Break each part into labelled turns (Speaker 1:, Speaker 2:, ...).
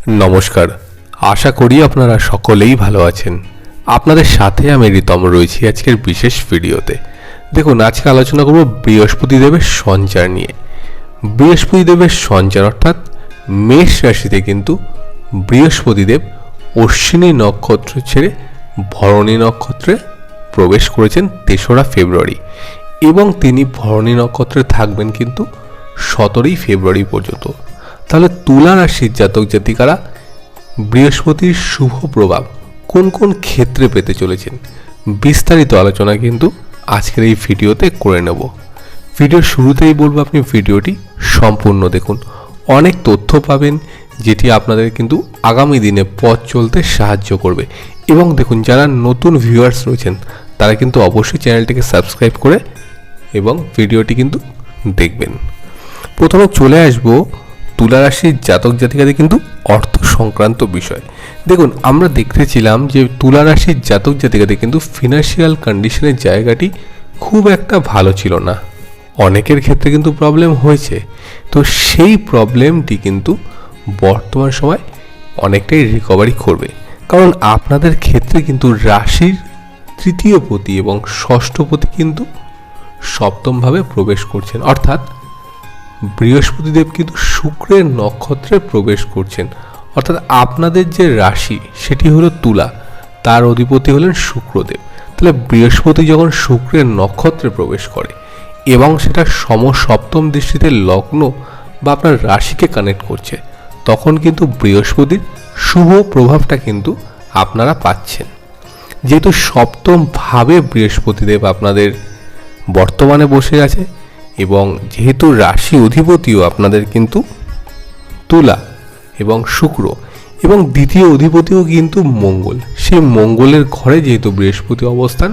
Speaker 1: নমস্কার, আশা করি আপনারা সকলেই ভালো আছেন। আপনাদের সাথে আমি রিতম রয়েছি আজকের বিশেষ ভিডিওতে। দেখুন, আজকে আলোচনা করব বৃহস্পতিদেবের সঞ্চার নিয়ে। বৃহস্পতিদেবের সঞ্চার অর্থাৎ মেষ রাশিতে কিন্তু বৃহস্পতিদেব অশ্বিনী নক্ষত্র ছেড়ে ভরণী নক্ষত্রে প্রবেশ করেছেন ৩রা ফেব্রুয়ারি এবং তিনি ভরণী নক্ষত্রে থাকবেন কিন্তু ১৭ই ফেব্রুয়ারি পর্যন্ত। তাহলে তুলা রাশির জাতক জাতিকারা বৃহস্পতির শুভ প্রভাব কোন কোন ক্ষেত্রে পেতে চলেছেন বিস্তারিত আলোচনা কিন্তু আজকের এই ভিডিওতে করে নেব। ভিডিওর শুরুতেই বলবো আপনি ভিডিওটি সম্পূর্ণ দেখুন, অনেক তথ্য পাবেন যেটি আপনাদের কিন্তু আগামী দিনে পথ চলতে সাহায্য করবে। এবং দেখুন, যারা নতুন ভিউয়ার্স রয়েছেন তারা কিন্তু অবশ্যই চ্যানেলটিকে সাবস্ক্রাইব করে এবং ভিডিওটি কিন্তু দেখবেন। প্রথমে চলে আসবো তুলা রাশির জাতক জাতিকাদের কিন্তু অর্থ সংক্রান্ত বিষয়। দেখুন, আমরা দেখতেছিলাম যে তুলা রাশির জাতক জাতিকাদের কিন্তু ফিনান্সিয়াল কন্ডিশনের জায়গাটি খুব একটা ভালো ছিল না, অনেকের ক্ষেত্রে কিন্তু প্রবলেম হয়েছে। তো সেই প্রবলেমটি কিন্তু বর্তমান সময় অনেকটাই রিকভারি করবে, কারণ আপনাদের ক্ষেত্রে কিন্তু রাশির তৃতীয় পতি এবং ষষ্ঠ পতি কিন্তু সপ্তমভাবে প্রবেশ করছেন, অর্থাৎ বৃহস্পতিদেব কিন্তু শুক্রের নক্ষত্রে প্রবেশ করছেন। অর্থাৎ আপনাদের যে রাশি সেটি হলো তুলা, তার অধিপতি হলেন শুক্রদেব। তাহলে বৃহস্পতি যখন শুক্রের নক্ষত্রে প্রবেশ করে এবং সেটা সপ্তম দৃষ্টিতে লগ্ন বা আপনার রাশিকে কানেক্ট করছে, তখন কিন্তু বৃহস্পতির শুভ প্রভাবটা কিন্তু আপনারা পাচ্ছেন। যেহেতু সপ্তম ভাবে বৃহস্পতিদেব আপনাদের বর্তমানে বসে আছে এবং যেহেতু রাশি অধিপতিও আপনাদের কিন্তু তুলা এবং শুক্র এবং দ্বিতীয় অধিপতিও কিন্তু মঙ্গল, সেই মঙ্গলের ঘরে যেহেতু বৃহস্পতি অবস্থান,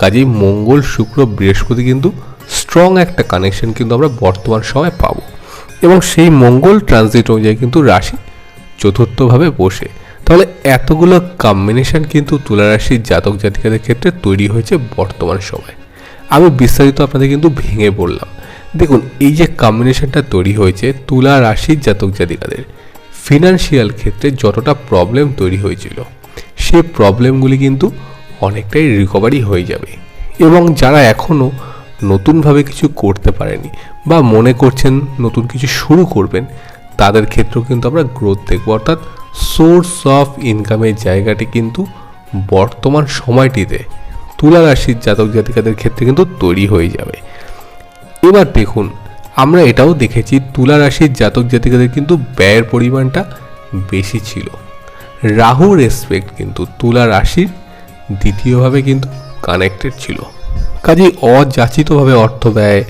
Speaker 1: কাজেই মঙ্গল শুক্র বৃহস্পতি কিন্তু স্ট্রং একটা কানেকশন কিন্তু আমরা বর্তমান সময় পাবো। এবং সেই মঙ্গল ট্রানজিট অনুযায়ী কিন্তু রাশি চতুর্থভাবে বসে। তাহলে এতগুলো কম্বিনেশন কিন্তু তুলা রাশির জাতক জাতিকাদের ক্ষেত্রে তৈরি হয়েছে বর্তমান সময়। আমি বিস্তারিত আপনাদের কিন্তু ভেঙে বললাম। দেখুন, এই যে কম্বিনেশনটা তৈরি হয়েছে, তুলা রাশির জাতক জাতিকাদের ফিনান্সিয়াল ক্ষেত্রে যতটা প্রবলেম তৈরি হয়েছিল সেই প্রবলেমগুলি কিন্তু অনেকটাই রিকভারি হয়ে যাবে। এবং যারা এখনও নতুনভাবে কিছু করতে পারেনি বা মনে করছেন নতুন কিছু শুরু করবেন, তাদের ক্ষেত্রেও কিন্তু আমরা গ্রোথ দেখব, অর্থাৎ সোর্স অফ ইনকামের জায়গাটি কিন্তু বর্তমান সময়টিতে তুলা রাশির জাতক জাতিকাদের ক্ষেত্রে কিন্তু তৈরি হয়ে যাবে। এবার দেখুন, আমরা এটাও দেখেছি তুলা রাশির জাতক জাতিকাদের কিন্তু ব্যয়ের পরিমাণটা বেশি ছিল। রাহু রেসপেক্ট কিন্তু তুলা রাশির দ্বিতীয়ভাবে কিন্তু কানেক্টেড ছিল, কাজেই অযাচিতভাবে অর্থ ব্যয়,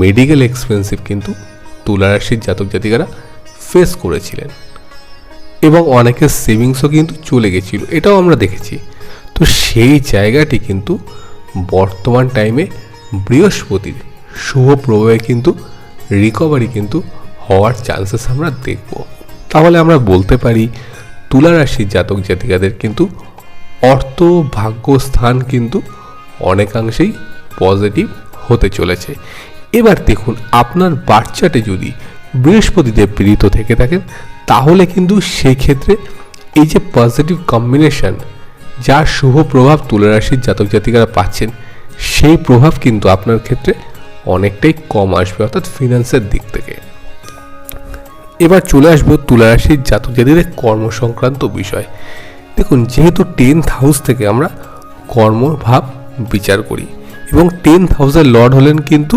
Speaker 1: মেডিকেল এক্সপেন্সিভ কিন্তু তুলা রাশির জাতক জাতিকারা ফেস করেছিলেন এবং অনেকের সেভিংসও কিন্তু চলে গেছিল, এটাও আমরা দেখেছি। তো সেই জায়গাটি কিন্তু বর্তমান টাইমে বৃহস্পতির শুভ প্রভাবে কিন্তু রিকভারি কিন্তু হওয়ার চান্সেস আমরা দেখব। তাহলে আমরা বলতে পারি তুলা রাশির জাতক জাতিকাদের কিন্তু অর্থ ভাগ্য স্থান কিন্তু অনেকাংশেই পজিটিভ হতে চলেছে। এবার দেখুন, আপনার বাচ্চাতে যদি বৃহস্পতিদেব পীড়িত থেকে থাকেন, তাহলে কিন্তু সেই ক্ষেত্রে এই যে পজিটিভ কম্বিনেশন, যার শুভ প্রভাব তুলা রাশির জাতক জাতিকারা পাচ্ছেন, সেই প্রভাব কিন্তু আপনার ক্ষেত্রে অনেকটাই কম আসবে, অর্থাৎ ফিনান্সের দিক থেকে। এবার চলে আসবো তুলা রাশির জাতক জাতিকাদের কর্ম সংক্রান্ত বিষয়। দেখুন, যেহেতু 10th হাউস থেকে আমরা কর্মভাব বিচার করি এবং 10th হাউসের লর্ড হলেন কিন্তু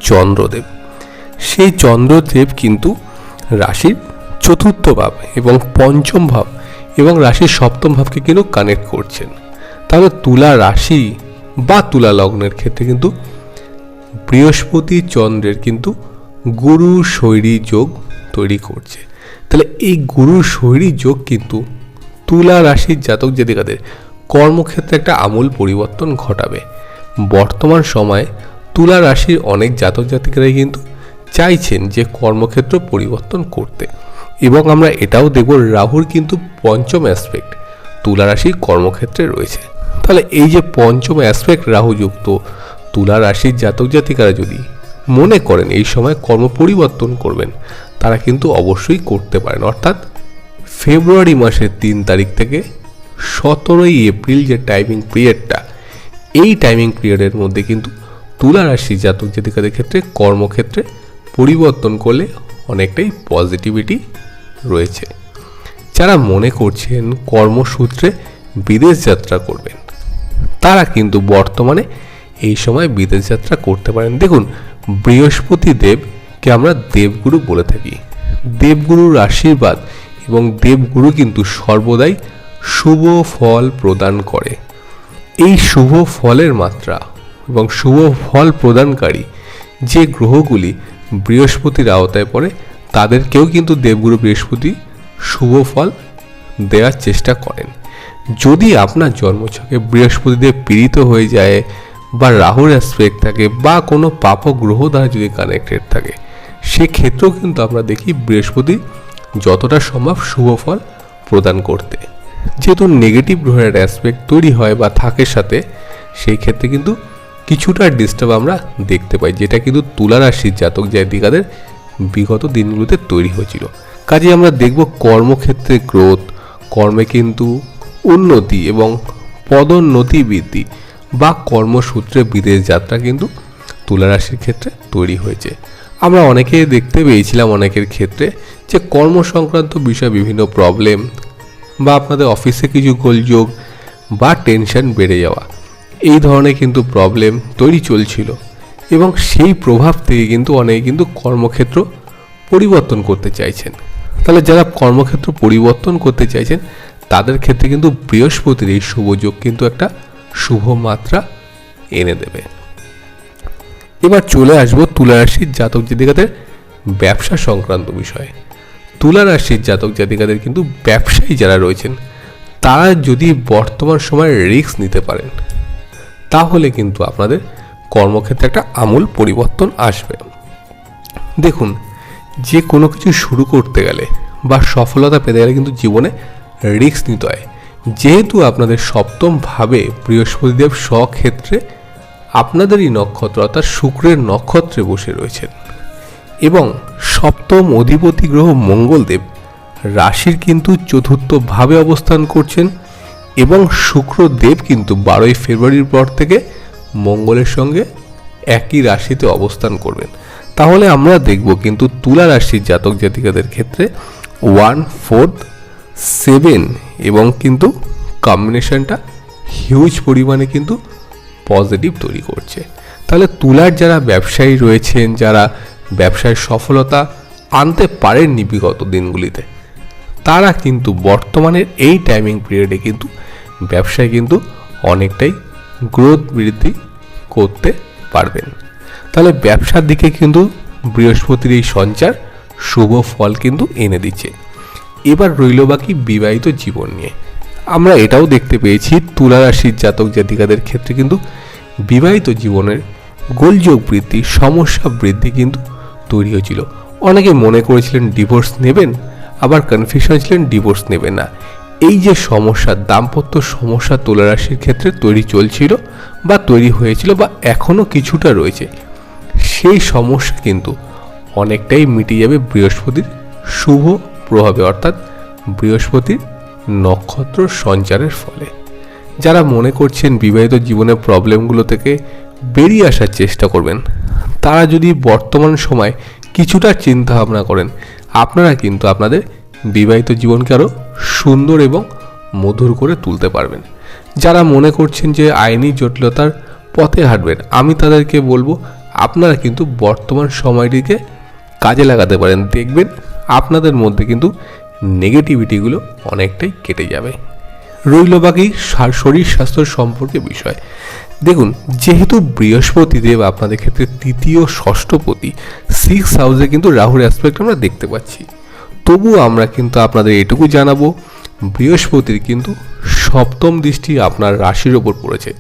Speaker 1: চন্দ্রদেব, সেই চন্দ্রদেব কিন্তু রাশির চতুর্থ ভাব এবং পঞ্চম ভাব এবং রাশির সপ্তম ভাবকে কিন্তু কানেক্ট করছেন। তাহলে তুলা রাশি বা তুলা লগ্নের ক্ষেত্রে কিন্তু বৃহস্পতি চন্দ্রের কিন্তু গুরু শৈরী যোগ তৈরি করছে। তাহলে এই গুরু শৈরী যোগ কিন্তু তুলা রাশির জাতক জাতিকাদের কর্মক্ষেত্রে একটা আমূল পরিবর্তন ঘটাবে। বর্তমান সময়ে তুলা রাশির অনেক জাতক জাতিকারাই কিন্তু চাইছেন যে কর্মক্ষেত্র পরিবর্তন করতে, এবং আমরা এটাও দেখব রাহুর কিন্তু পঞ্চম অ্যাসপেক্ট তুলা রাশির কর্মক্ষেত্রে রয়েছে। তাহলে এই যে পঞ্চম অ্যাসপেক্ট রাহুযুক্ত তুলা রাশির জাতক জাতিকারা যদি মনে করেন এই সময় কর্ম পরিবর্তন করবেন, তারা কিন্তু অবশ্যই করতে পারেন, অর্থাৎ ফেব্রুয়ারি মাসের 3 তারিখ থেকে 17ই এপ্রিল যে টাইমিং পিরিয়ডটা, এই টাইমিং পিরিয়ডের মধ্যে কিন্তু তুলা রাশি জাতক জাতিকাদের ক্ষেত্রে কর্মক্ষেত্রে পরিবর্তন করলে অনেকটাই পজিটিভিটি রয়েছে। যারা মনে করছেন কর্মসূত্রে বিদেশ যাত্রা করবেন, তারা কিন্তু বর্তমানে এই সময় বিদেশ যাত্রা করতে পারেন। দেখুন, বৃহস্পতি দেবকে আমরা দেবগুরু বলে থাকি। দেবগুরুর আশীর্বাদ এবং দেবগুরু কিন্তু সর্বদাই শুভ ফল প্রদান করে। এই শুভ ফলের মাত্রা এবং শুভ ফল প্রদানকারী যে গ্রহগুলি বৃহস্পতির আওতায় পড়ে, তাদেরকেও কিন্তু দেবগুরু বৃহস্পতি শুভ ফল দেওয়ার চেষ্টা করেন। যদি আপনার জন্মছকে বৃহস্পতিদেব পীড়িত হয়ে যায় বা রাহুর অ্যাসপেক্ট থাকে বা কোনো পাপ গ্রহ দ্বারা যদি কানেক্টেড থাকে, সেক্ষেত্রেও কিন্তু আমরা দেখি বৃহস্পতি যতটা সম্ভব শুভ ফল প্রদান করতে। যেহেতু নেগেটিভ গ্রহের অ্যাসপেক্ট তৈরি হয় বা থাকে সাথে, সেই ক্ষেত্রে কিন্তু কিছুটা ডিস্টার্ব আমরা দেখতে পাই, যেটা কিন্তু তুলা রাশির জাতক জাতিকাদের বিগত দিনগুলোতে তৈরি হয়েছিল। কাজে আমরা দেখব কর্মক্ষেত্রে গ্রোথ, কর্মে কিন্তু উন্নতি এবং পদোন্নতি বৃদ্ধি বা কর্মসূত্রে বিদেশ যাত্রা কিন্তু তুলা রাশির ক্ষেত্রে তৈরি হয়েছে। আমরা অনেকে দেখতে পেয়েছিলাম অনেকের ক্ষেত্রে যে কর্ম সংক্রান্ত বিষয়ে বিভিন্ন প্রবলেম বা আপনাদের অফিসে কিছু গোলযোগ বা টেনশন বেড়ে যাওয়া, এই ধরনের কিন্তু প্রবলেম তৈরি চলছিল এবং সেই প্রভাব থেকে কিন্তু অনেকে কিন্তু কর্মক্ষেত্র পরিবর্তন করতে চাইছেন। তাহলে যারা কর্মক্ষেত্র পরিবর্তন করতে চাইছেন, তাদের ক্ষেত্রে কিন্তু বৃহস্পতির এই শুভযোগ কিন্তু একটা শুভ মাত্রা এনে দেবে। এবার চলে আসবো তুলা রাশির জাতক জাতিকাদের ব্যবসা সংক্রান্ত বিষয়ে। তুলা রাশির জাতক জাতিকাদের কিন্তু ব্যবসায়ী যারা রয়েছেন, তারা যদি বর্তমান সময়ে রিস্ক নিতে পারেন, তাহলে কিন্তু আপনাদের কর্মক্ষেত্রে একটা আমূল পরিবর্তন আসবে। দেখুন, যে কোনো কিছু শুরু করতে গেলে বা সফলতা পেতে গেলে কিন্তু জীবনে রিস্ক নিতে হয়। যেহেতু আপনাদের সপ্তম ভাবে বৃহস্পতিদেব স্বক্ষেত্রে আপনাদেরই নক্ষত্র অর্থাৎ শুক্রের নক্ষত্রে বসে রয়েছেন এবং সপ্তম অধিপতি গ্রহ মঙ্গলদেব রাশির কিন্তু চতুর্থ ভাবে অবস্থান করছেন এবং শুক্রদেব কিন্তু 12ই ফেব্রুয়ারির পর থেকে মঙ্গলের সঙ্গে একই রাশিতে অবস্থান করবেন। তাহলে আমরা দেখব কিন্তু তুলা রাশির জাতক জাতিকাদের ক্ষেত্রে 1, 4, 7 এবং কিন্তু কম্বিনেশনটা হিউজ পরিমাণে কিন্তু পজিটিভ তৈরি করছে। তাহলে তুলার যারা ব্যবসায়ী রয়েছেন, যারা ব্যবসায় সফলতা আনতে পারেননি বিগত দিনগুলিতে, তারা কিন্তু বর্তমানের এই টাইমিং পিরিয়ডে কিন্তু ব্যবসায় কিন্তু অনেকটাই গ্রোথ বৃদ্ধি করতে পারবেন। তাহলে ব্যবসার দিকে কিন্তু বৃহস্পতির এই সঞ্চার শুভ ফল কিন্তু এনে দিচ্ছে। এবার রইল বাকি বিবাহিত জীবন নিয়ে। আমরা এটাও দেখতে পেয়েছি তুলা রাশির জাতক জাতিকাদের ক্ষেত্রে কিন্তু বিবাহিত জীবনের গোলযোগ বৃদ্ধি, সমস্যা বৃদ্ধি কিন্তু তৈরি হয়েছিল। অনেকে মনে করেছিলেন ডিভোর্স নেবেন, আবার কনফিউশন ছিলেন ডিভোর্স নেবেন না। এই যে সমস্যা, দাম্পত্য সমস্যা তুলা রাশির ক্ষেত্রে তৈরি চলছিল বা তৈরি হয়েছিল বা এখনও কিছুটা রয়েছে, সেই সমস্যা কিন্তু অনেকটাই মিটে যাবে বৃহস্পতির শুভ প্রভাবে অর্থাৎ বৃহস্পতির নক্ষত্র সঞ্চারের ফলে। যারা মনে করছেন বিবাহিত জীবনের প্রবলেমগুলো থেকে বেরিয়ে আসার চেষ্টা করবেন, তারা যদি বর্তমান সময় কিছুটা চিন্তা ভাবনা করেন, আপনারা কিন্তু আপনাদের বিবাহিত জীবনকে আরও সুন্দর এবং মধুর করে তুলতে পারবেন। যারা মনে করছেন যে আইনি জটিলতার পথে হাঁটবেন, আমি তাদেরকে বলবো আপনারা কিন্তু বর্তমান সময়টিকে কাজে লাগাতে পারেন। দেখবেন আপনাদের মধ্যে কিন্তু নেগেটিভিটিগুলো অনেকটাই কেটে যাবে। রইল বাকি শরীর স্বাস্থ্য সম্পর্কে বিষয়। দেখুন, যেহেতু বৃহস্পতি দেব আপনাদের ক্ষেত্রে তৃতীয় ষষ্ঠপতি, 6 হাউসে কিন্তু রাহুর অ্যাসপেক্ট আমরা দেখতে পাচ্ছি, তবুও আমরা কিন্তু আপনাদের এটুকু জানাবো বৃহস্পতির কিন্তু সপ্তম দৃষ্টি আপনার রাশির ওপর পড়েছে।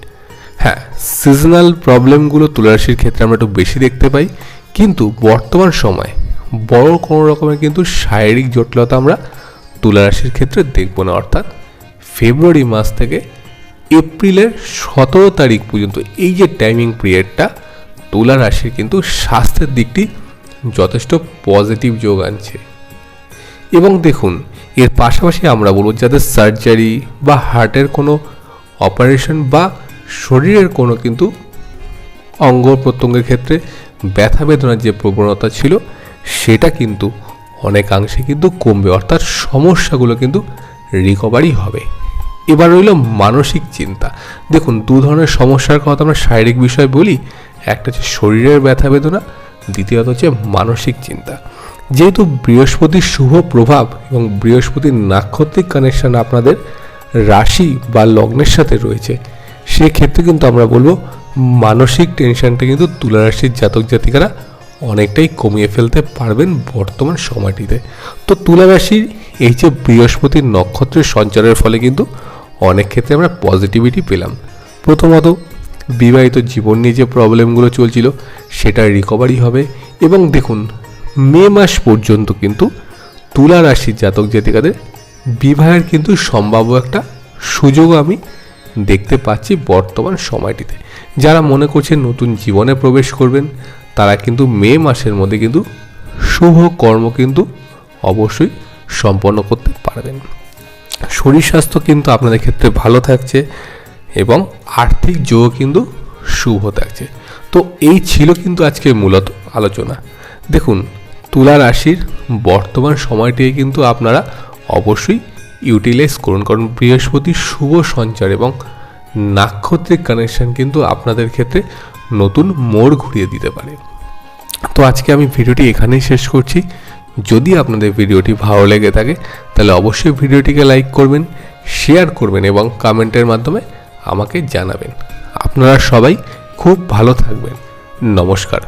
Speaker 1: হ্যাঁ, সিজনাল প্রবলেমগুলো তুলা রাশির ক্ষেত্রে আমরা একটু বেশি দেখতে পাই, কিন্তু বর্তমান সময় বড় কোনো রকমের কিন্তু শারীরিক জটিলতা আমরা তুলা রাশির ক্ষেত্রে দেখব না। অর্থাৎ ফেব্রুয়ারি মাস থেকে এপ্রিলের 17 তারিখ পর্যন্ত এই যে টাইমিং পিরিয়ডটা, তুলা রাশির কিন্তু স্বাস্থ্যের দিকটি যথেষ্ট পজিটিভ যোগ আনছে এবং দেখুন এর পাশাপাশি আমরা বলবো যাদের সার্জারি বা হার্টের কোনো অপারেশন বা শরীরের কোনো কিন্তু অঙ্গ প্রত্যঙ্গের ক্ষেত্রে ব্যথা বেদনার যে প্রবণতা ছিল সেটা কিন্তু অনেকাংশে কিন্তু কমবে, অর্থাৎ সমস্যাগুলো কিন্তু রিকভারি হবে। এবার রইল মানসিক চিন্তা। দেখুন দু ধরনের সমস্যার কথা আমরা শারীরিক বিষয় বলি, একটা হচ্ছে শরীরের ব্যথা বেদনা, দ্বিতীয়ত হচ্ছে মানসিক চিন্তা। যেহেতু বৃহস্পতির শুভ প্রভাব এবং বৃহস্পতির নাক্ষত্রিক কানেকশন আপনাদের রাশি বা লগ্নের সাথে রয়েছে, সেক্ষেত্রে কিন্তু আমরা বলবো মানসিক টেনশনটা কিন্তু তুলা রাশির জাতক জাতিকারা অনেকটাই কমিয়ে ফেলতে পারবেন বর্তমান সময়টিতে। তো তুলা রাশির এই যে বৃহস্পতির নক্ষত্রের সঞ্চারের ফলে কিন্তু অনেক ক্ষেত্রে আমরা পজিটিভিটি পেলাম। প্রথমত বিবাহিত জীবন নিয়ে যে প্রবলেমগুলো চলছিল সেটা রিকভারি হবে। এবং দেখুন মে মাস পর্যন্ত কিন্তু তুলা রাশির জাতক জাতিকাদের বিবাহের কিন্তু সম্ভাব্য একটা সুযোগও আমি দেখতে পাচ্ছি বর্তমান সময়টিতে। যারা মনে করছেন নতুন জীবনে প্রবেশ করবেন তারা কিন্তু মে মাসের মধ্যে কিন্তু শুভ কর্ম কিন্তু অবশ্যই সম্পন্ন করতে পারবেন। শরীর স্বাস্থ্য কিন্তু আপনাদের ক্ষেত্রে ভালো থাকছে এবং আর্থিক যোগ কিন্তু শুভ থাকছে। তো এই ছিল কিন্তু আজকে মূলত আলোচনা। দেখুন তুলা রাশির বর্তমান সময়টিকে কিন্তু আপনারা অবশ্যই ইউটিলাইজ করুন, কারণ বৃহস্পতির শুভ সঞ্চার এবং নাক্ষত্রিক কানেকশন কিন্তু আপনাদের ক্ষেত্রে নতুন মোড় ঘুরিয়ে দিতে পারে। তো আজকে আমি ভিডিওটি এখানেই শেষ করছি। যদি আপনাদের ভিডিওটি ভালো লেগে থাকে তাহলে অবশ্যই ভিডিওটিকে লাইক করবেন, শেয়ার করবেন এবং কমেন্টের মাধ্যমে আমাকে জানাবেন। আপনারা সবাই খুব ভালো থাকবেন। নমস্কার।